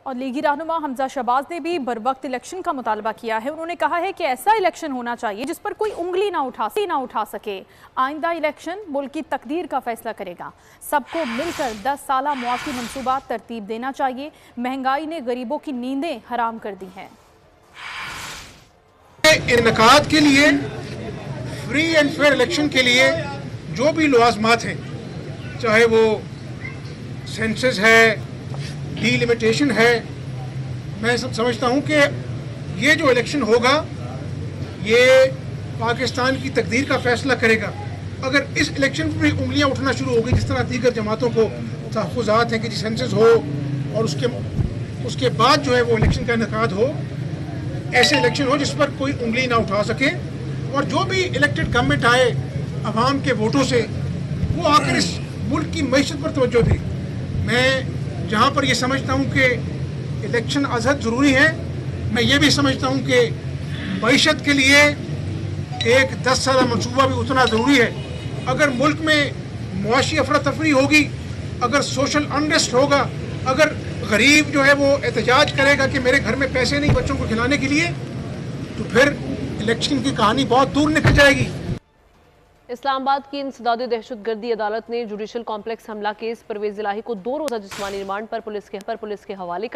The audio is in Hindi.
और लीगी रहनुमा हमजा शहबाज ने भी बर वक्त इलेक्शन का मुतालबा किया है। उन्होंने कहा है कि ऐसा इलेक्शन होना चाहिए जिस पर कोई उंगली ना उठा सके। आइंदा इलेक्शन मुल्क की तकदीर का फैसला करेगा। सबको मिलकर 10 साला मुआशी मंसूबा तरतीब देना चाहिए। महंगाई ने गरीबों की नींदें हराम कर दी हैं। इनकाद के लिए, फ्री एंड फेयर इलेक्शन के लिए जो भी लवाजमात हैं, चाहे वो सेंसस है, डीलिमिटेशन है, मैं समझता हूं कि ये जो इलेक्शन होगा ये पाकिस्तान की तकदीर का फैसला करेगा। अगर इस इलेक्शन में उंगलियां उठना शुरू हो गई, जिस तरह दीगर जमातों को तहफ़्फ़ुज़ात हैं कि जी सेंसस हो और उसके बाद जो है वो इलेक्शन का इनेकाद हो, ऐसे इलेक्शन हो जिस पर कोई उंगली ना उठा सके, और जो भी इलेक्टेड गवर्नमेंट आए अवाम के वोटों से, वो आकर इस मुल्क की मईशत पर तवज्जो दे। मैं जहाँ पर ये समझता हूँ कि इलेक्शन अज़हद ज़रूरी है, मैं ये भी समझता हूँ कि मईशत के लिए एक 10 साल मनसूबा भी उतना ज़रूरी है। अगर मुल्क में मुआशी अफरा तफरी होगी, अगर सोशल अनरेस्ट होगा, अगर गरीब जो है वो एहतजाज करेगा कि मेरे घर में पैसे नहीं बच्चों को खिलाने के लिए, तो फिर इलेक्शन की कहानी बहुत दूर निकल जाएगी। इस्लामाबाद की इंसदादी दहशतगर्दी अदालत ने जुडिशल कॉम्प्लेक्स हमला केस परवेज इलाही को 2 रोज़ा जिस्मानी रिमांड पर पुलिस के हवाले